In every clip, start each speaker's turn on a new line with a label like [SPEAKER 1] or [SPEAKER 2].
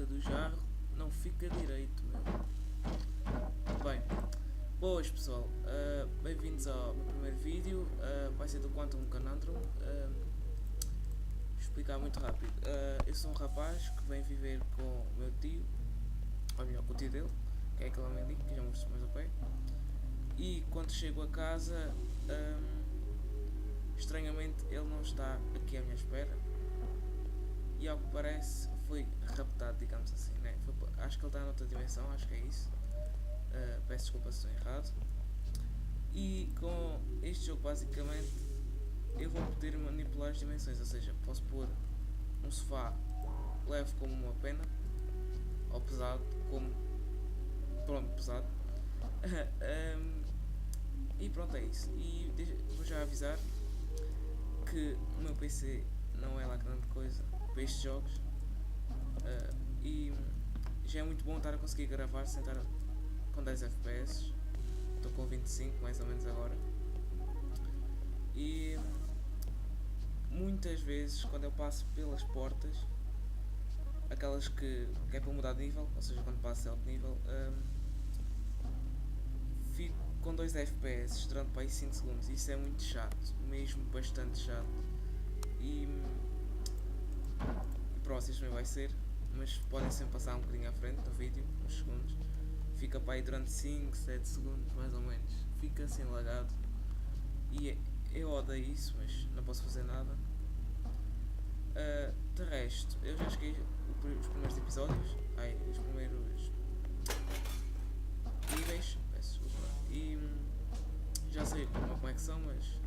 [SPEAKER 1] do jarro não fica direito, meu. Bem, boas pessoal, bem-vindos ao meu primeiro vídeo, vai ser do Quantum Conundrum. Vou explicar muito rápido. Eu sou um rapaz que vem viver com o meu tio, ou melhor, com o tio dele, que é aquele homem ali, que já mostro mais ao pé. E quando chego a casa, estranhamente ele não está aqui à minha espera. E ao que parece foi raptado, digamos assim, né? Acho que ele está noutra dimensão, acho que é isso. Peço desculpa se estou errado. E com este jogo basicamente eu vou poder manipular as dimensões, ou seja, posso pôr um sofá leve como uma pena, ou pesado como... pronto, pesado. E pronto, é isso. E vou já avisar que o meu PC não é lá grande coisa para estes jogos, e já é muito bom estar a conseguir gravar sem estar com 10 FPS. Estou com 25 mais ou menos agora. E muitas vezes quando eu passo pelas portas, aquelas que é para mudar de nível, ou seja, quando passo de alto nível, fico com 2 FPS durante para aí 5 segundos. Isso é muito chato, mesmo bastante chato. E próximo também vai ser, mas podem sempre passar um bocadinho à frente no vídeo, uns segundos. Fica para aí durante 5, 7 segundos mais ou menos, fica assim lagado. E eu odeio isso, mas não posso fazer nada. De resto, eu já cheguei os primeiros episódios, os primeiros níveis, peço desculpa, e já sei como é que são, mas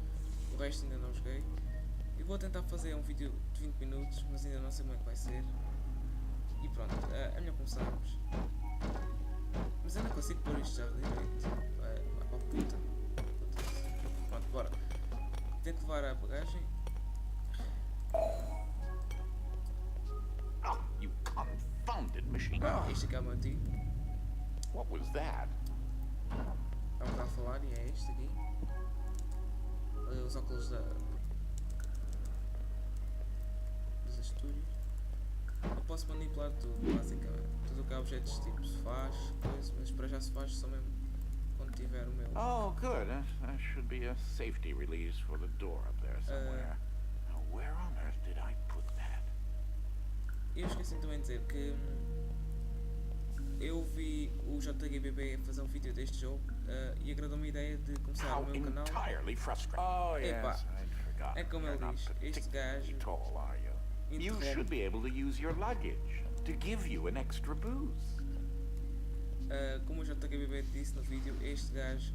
[SPEAKER 1] o resto ainda não joguei. E vou tentar fazer um vídeo de 20 minutos, mas ainda não sei como é que vai ser. E pronto, é melhor começarmos. Mas eu não consigo pôr isto já direito. Vai para a puta. Pronto, bora. Tenho que levar a bagagem.
[SPEAKER 2] Oh, you confounded machine.
[SPEAKER 1] Este aqui é o meu tio.
[SPEAKER 2] What was that?
[SPEAKER 1] Estava a falar e é este aqui. Os óculos dos estúdios. Eu posso manipular tudo, basicamente. Tudo que há objetos tipo sofás, coisas, mas para já sofás só mesmo quando tiver o meu.
[SPEAKER 2] Oh, good. There should be a safety release for the door up there somewhere. Now, where on earth did I put that?
[SPEAKER 1] Eu esqueci também de dizer que eu vi o JGBB fazer um vídeo deste jogo e agradou-me a ideia de começar o meu canal.
[SPEAKER 2] Entirely frustrating. Oh, yes, I'd forgotten.
[SPEAKER 1] É como ele diz, este gajo
[SPEAKER 2] tall, are you? You should be able to use your luggage to give you an extra boost.
[SPEAKER 1] Como o JGBB disse no vídeo, este gajo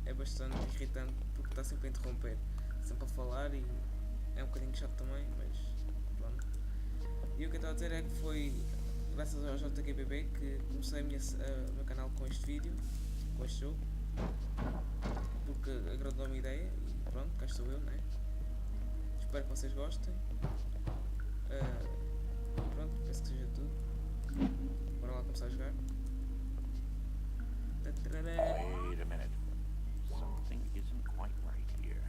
[SPEAKER 1] é bastante irritante porque está sempre a interromper, sempre a falar, e é um bocadinho chato também, mas pronto. E o que eu estava a dizer é que foi graças ao JGBB que comecei o meu canal com este vídeo, com este jogo, porque agradou-me a ideia e pronto, cá estou eu, né? Espero que vocês gostem. Pronto, penso que seja tudo. Bora lá começar a jogar.
[SPEAKER 2] Wait a minute. Something isn't quite right here.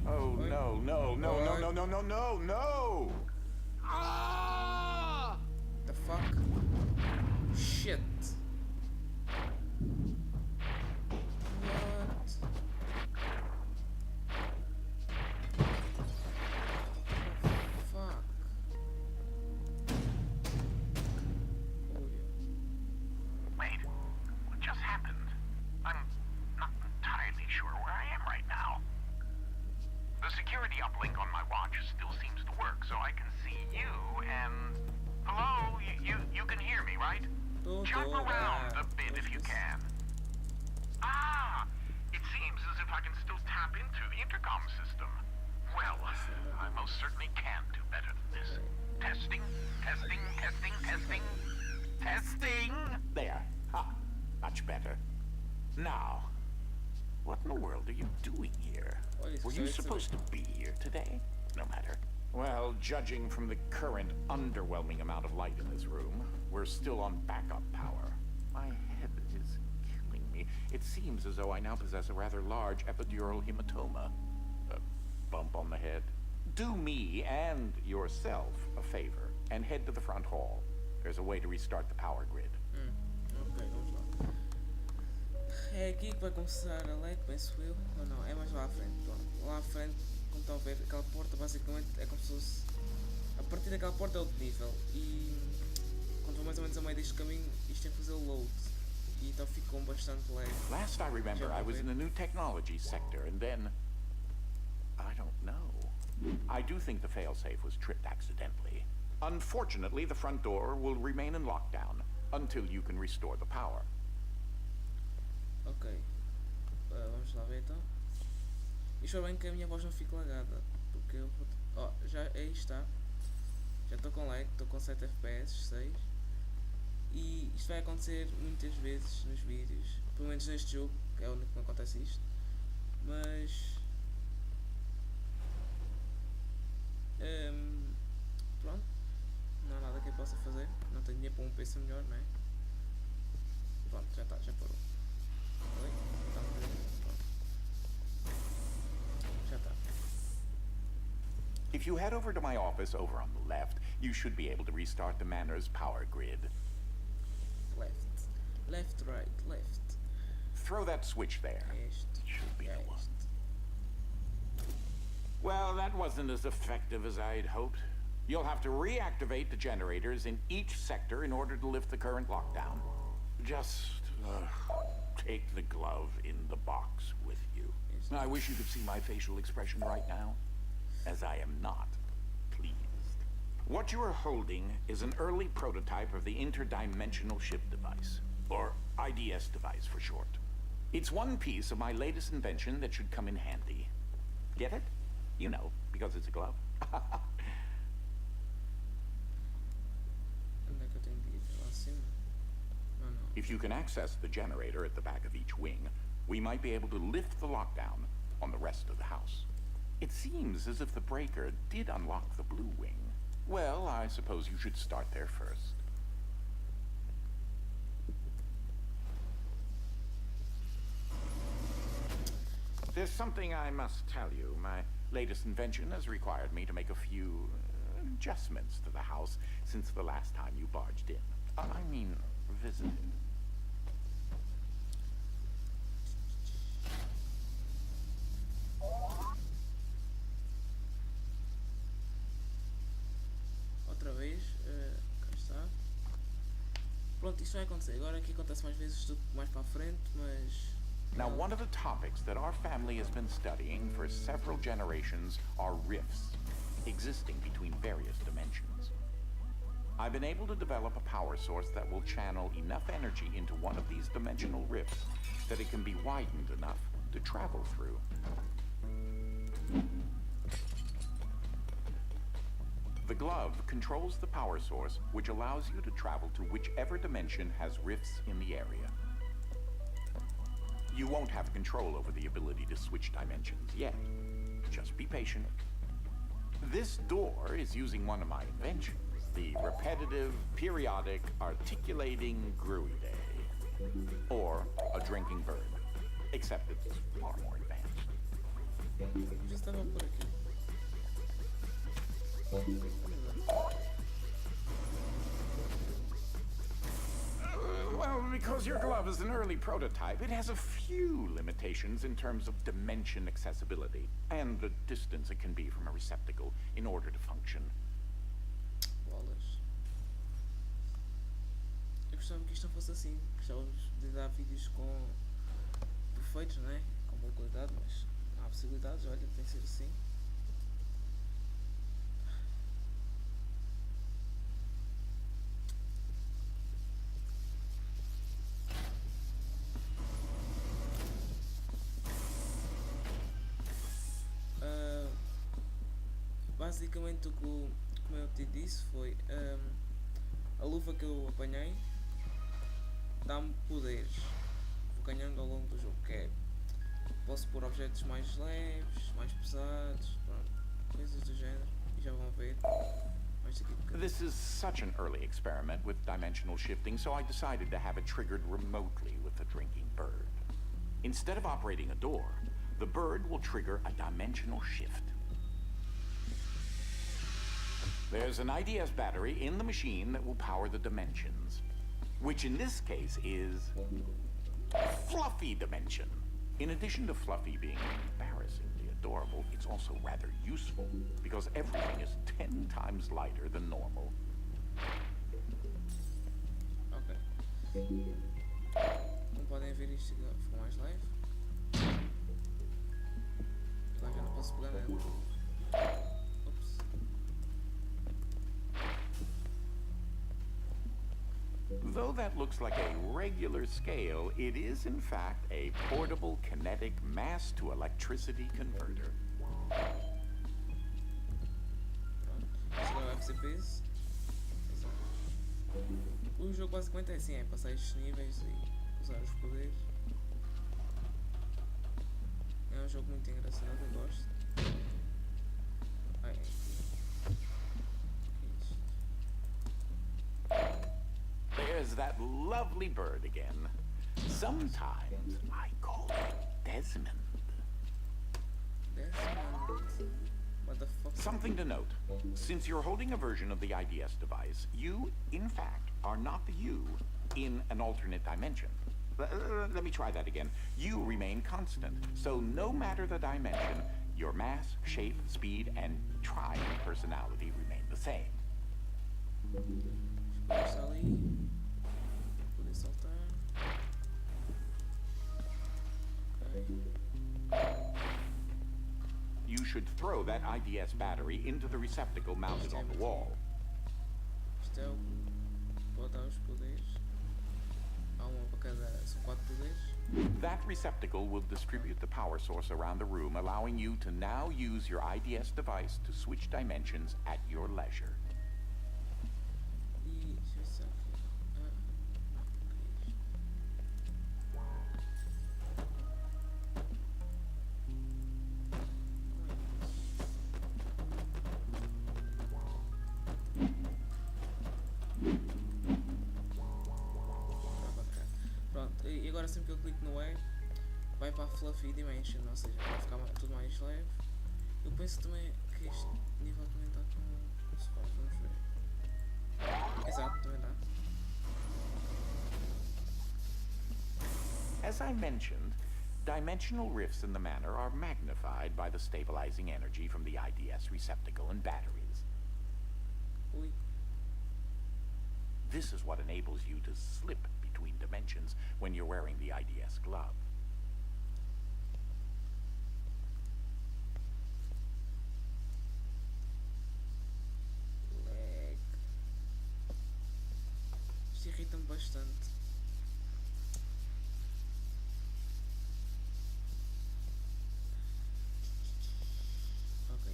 [SPEAKER 2] Oh, no, no, no, no, no, no, no, no, no! Ah!
[SPEAKER 1] The fuck? Shit! What? Fuck. Oh yeah.
[SPEAKER 3] Wait, what just happened? I'm not entirely sure where I am right now. The security uplink on my watch still seems to work, so I can see you and... Hello? You can hear me, right? Jump around a bit if you can. Ah! It seems as if I can still tap into the intercom system. Well, I most certainly can do better than this. Testing, testing, testing, testing, testing!
[SPEAKER 2] There. Ha! Much better. Now, what in the world are you doing here? Were you supposed to be here today? No matter. Well, judging from the current underwhelming amount of light in this room, we're still on backup power. My head is killing me. It seems as though I now possess a rather large epidural hematoma. A bump on the head. Do me and yourself a favor and head to the front hall. There's a way to restart the power grid.
[SPEAKER 1] Ok, vamos lá. É aqui que vai começar a lag, penso eu. Ou não, é mais lá à frente. Pronto. Lá à frente, como estão a ver, aquela porta basicamente é como se fosse. A partir daquela porta é outro nível. E quando vou mais ou menos a meio deste caminho, isto tem que fazer o load. E então fico com bastante lag.
[SPEAKER 2] Last I remember, I was in the new technology sector, and then I don't know. I do think the failsafe was tripped accidentally. Unfortunately, the front door will remain in lockdown until you can restore the power.
[SPEAKER 1] Ok. Vamos lá ver então. E espero bem que a minha voz não fique lagada. Porque eu vou. Oh, já aí está. Já estou com lag, estou com 7 FPS, 6. E isto vai acontecer muitas vezes nos vídeos. Pelo menos neste jogo, que é o único que não acontece isto. Mas. Pronto. Não há nada que eu possa fazer. Não tenho dinheiro para um PC melhor, não é? Pronto, já está, já parou. Oi? Está um bocadinho. Pronto. Já está.
[SPEAKER 2] If you head over to my office over on the left, you should be able to restart the manor's power grid.
[SPEAKER 1] Left. Left, right, left.
[SPEAKER 2] Throw that switch there.
[SPEAKER 1] Este.
[SPEAKER 2] Should be the one.
[SPEAKER 1] Este.
[SPEAKER 2] Well, that wasn't as effective as I'd hoped. You'll have to reactivate the generators in each sector in order to lift the current lockdown. Just take the glove in the box with you. I wish you could see my facial expression right now, as I am not pleased. What you are holding is an early prototype of the interdimensional ship device, or IDS device for short. It's one piece of my latest invention that should come in handy. Get it? You know, because it's a glove.
[SPEAKER 1] Onde é que eu tenho de ir? Lá acima? Não, não.
[SPEAKER 2] If you can access the generator at the back of each wing, we might be able to lift the lockdown on the rest of the house. It seems as if the breaker did unlock the blue wing. Well, I suppose you should start there first. There's something I must tell you. My latest invention has required me to make a few adjustments to the house since the last time you barged in. I mean, visited.
[SPEAKER 1] Outra vez, cá está. Pronto, isto vai acontecer. Agora aqui acontece mais vezes do que mais para a frente, mas.
[SPEAKER 2] Now, one of the topics that our family has been studying for several generations are rifts existing between various dimensions. I've been able to develop a power source that will channel enough energy into one of these dimensional rifts that it can be widened enough to travel through. The glove controls the power source, which allows you to travel to whichever dimension has rifts in the area. You won't have control over the ability to switch dimensions yet. Just be patient. This door is using one of my inventions, the repetitive, periodic, articulating gruide, or a drinking bird, except it's far more advanced.
[SPEAKER 1] Já estava por aqui.
[SPEAKER 2] Well, because your glove is an early prototype, it has a few limitations in terms of dimension accessibility and the distance it can be from a receptacle in order to function.
[SPEAKER 1] Bolas. Eu gostava que isto não fosse assim. Gostávamos de dar vídeos com perfeitos, não é? Com boa qualidade, mas não há possibilidades. Olha, tem que ser assim. Basicamente o que como eu te disse foi a luva que eu apanhei dá-me poderes. Vou ganhando ao longo do jogo, que é posso pôr objetos mais leves, mais pesados, pronto, coisas do género, e já vão ver.
[SPEAKER 2] This is such an early experiment with dimensional shifting, so I decided to have it triggered remotely with the drinking bird. Instead of operating a door, the bird will trigger a dimensional shift. There's an IDS battery in the machine that will power the dimensions, which in this case is Fluffy Dimension. In addition to Fluffy being embarrassingly adorable, it's also rather useful because everything is 10 times lighter than normal.
[SPEAKER 1] Ok. Como podem ver, isto ficou mais leve. Agora já não posso pegar nela. Ups.
[SPEAKER 2] Though that looks like a regular scale, it is in fact a portable kinetic mass to electricity converter.
[SPEAKER 1] Isto agora vai ser peso. O jogo basicamente é assim, é passar estes níveis e usar os poderes. É um jogo muito engraçado, eu gosto. Ai,
[SPEAKER 2] There's that lovely bird again. Sometimes I call it Desmond.
[SPEAKER 1] Desmond. What the fuck?
[SPEAKER 2] Something to note. Since you're holding a version of the IDS device, you, in fact, are not the you in an alternate dimension. Let me try that again. You remain constant. So no matter the dimension, your mass, shape, speed, and trying personality remain the same.
[SPEAKER 1] Está ali. Poder saltar. Ok.
[SPEAKER 2] You should throw that IDS battery into the receptacle mounted on the wall.
[SPEAKER 1] Isto é o. Pode dar os poderes. Há uma para cada. São 4 poderes.
[SPEAKER 2] That receptacle will distribute the power source around the room, allowing you to now use your IDS device to switch dimensions at your leisure.
[SPEAKER 1] E deixa eu ver se aqui. Não, ok. Pronto, e agora sempre que eu clico no E, vai para a Fluffy Dimension, ou seja, vai ficar tudo mais leve. Eu penso também que este nível também está com. Se faz, vamos ver. Exato, também dá.
[SPEAKER 2] As I mentioned, dimensional rifts in the manner are magnified by the stabilizing energy from the IDS receptacle and batteries.
[SPEAKER 1] Ui.
[SPEAKER 2] This is what enables you to slip between dimensions when you're wearing the IDS glove.
[SPEAKER 1] Lag. Isto irrita-me bastante. Ok,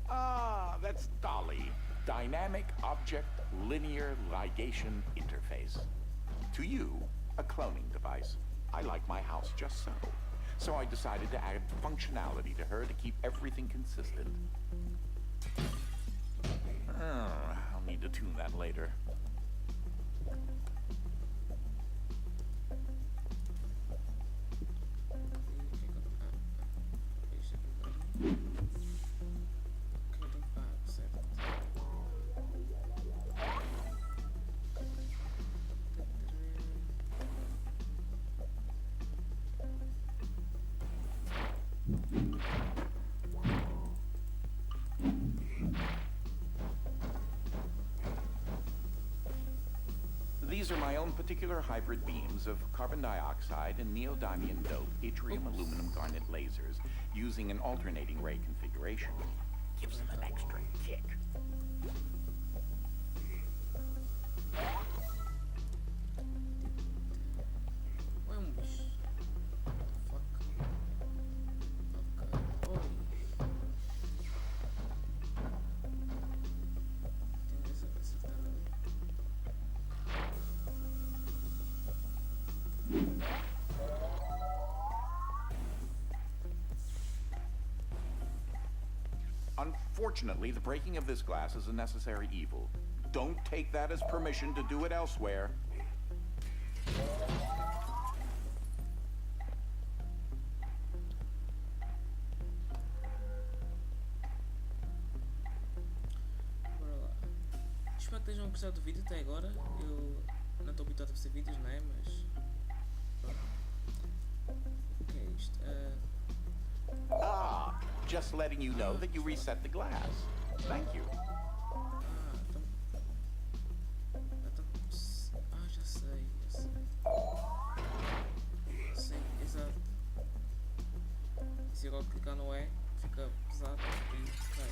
[SPEAKER 2] Ah, that's Dolly, Dynamic Object Linear Ligation Interface. To you, a cloning device. I like my house just so. So I decided to add functionality to her to keep everything consistent. I'll need to tune that later. These are my own particular hybrid beams of carbon dioxide and neodymium dope yttrium aluminum garnet lasers using an alternating ray configuration. Gives them an extra kick. Unfortunately, the breaking of this glass is a necessary evil. Don't take that as permission to do it elsewhere.
[SPEAKER 1] espero que tenham gostado do vídeo até agora. Eu não estou habituado a fazer vídeos, não é? Mas pronto. O que é isto?
[SPEAKER 2] Just letting you know that you reset the glass. Thank you.
[SPEAKER 1] Já sei. Sim, exato. Se agora clicar no E, fica pesado e cai.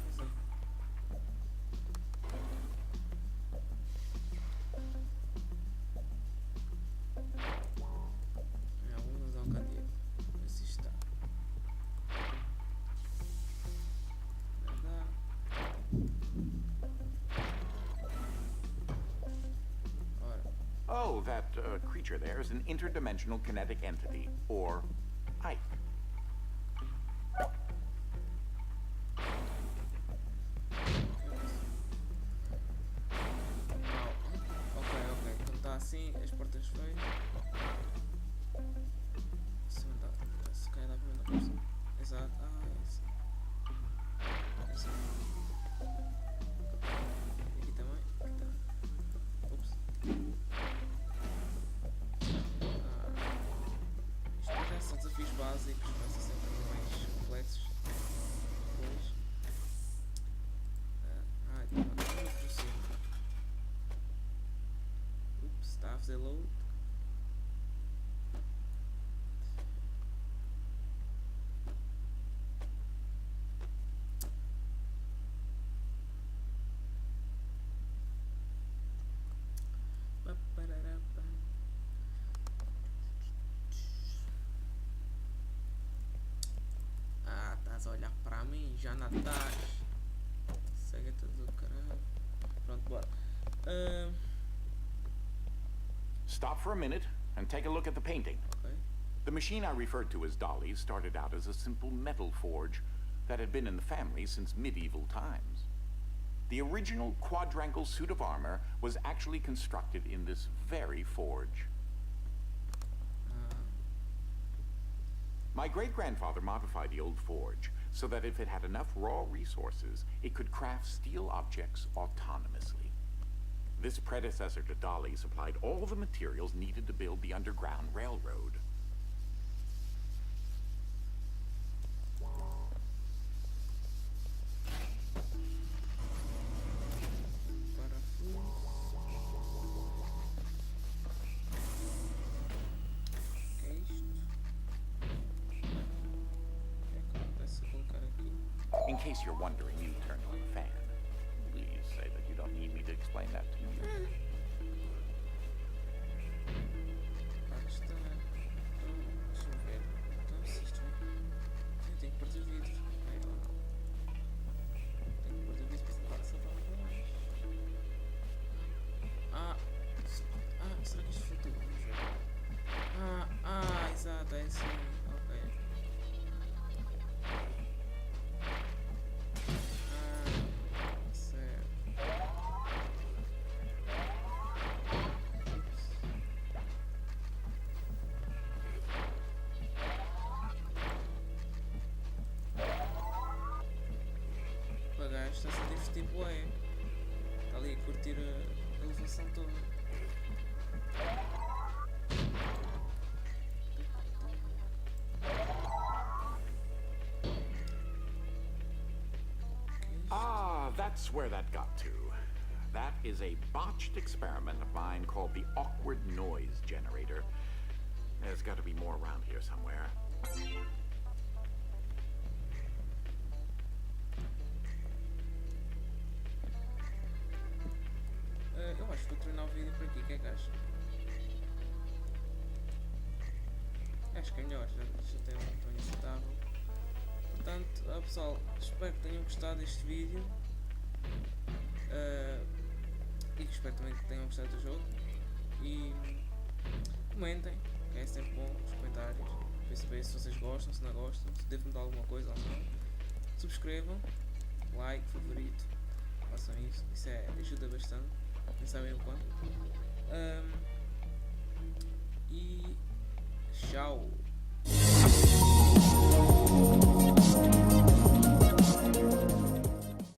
[SPEAKER 1] Exato. Vamos usar um candeeiro. Ver se está.
[SPEAKER 2] Oh, that creature there is an interdimensional kinetic entity, or Ike.
[SPEAKER 1] Ok. Quando está assim, as portas feias. Se calhar dá para ver na coisa. Exato. Exato. E aqui também. Aqui tá. Ups. Isto já são desafios básicos, vai ser sempre mais complexos. Depois. Então por cima. Ups, está a fazer load. Estás a olhar para mim, já não estás. Segue tudo do caralho. Pronto, bora.
[SPEAKER 2] Stop for a minute and take a look at the painting.
[SPEAKER 1] Ok.
[SPEAKER 2] The machine I referred to as Dolly started out as a simple metal forge that had been in the family since medieval times. The original quadrangle suit of armor was actually constructed in this very forge. My great-grandfather modified the old forge so that if it had enough raw resources, it could craft steel objects autonomously. This predecessor to Dolly supplied all the materials needed to build the Underground Railroad. In case you're wondering, you turned on the fan. Please say that you don't need me to explain that to you.
[SPEAKER 1] Será que isto foi tudo? Exato, é assim. Ok. Está-se a divertir bué. Está ali a curtir a elevação toda.
[SPEAKER 2] That's where that got to. That is a botched experiment of mine called the awkward noise generator. There's got to be more around here somewhere.
[SPEAKER 1] Eu acho que vou terminar o vídeo por aqui, o que é que achas? Acho que é melhor, já tem um tom aceitável. Portanto, pessoal, espero que tenham gostado deste vídeo. E espero também que tenham gostado do jogo. E comentem, que é sempre bom os comentários. Para saber se vocês gostam, se não gostam, se devo mudar alguma coisa ou não. Subscrevam, like, favorito, façam isso, ajuda bastante, nem sabem o quanto. E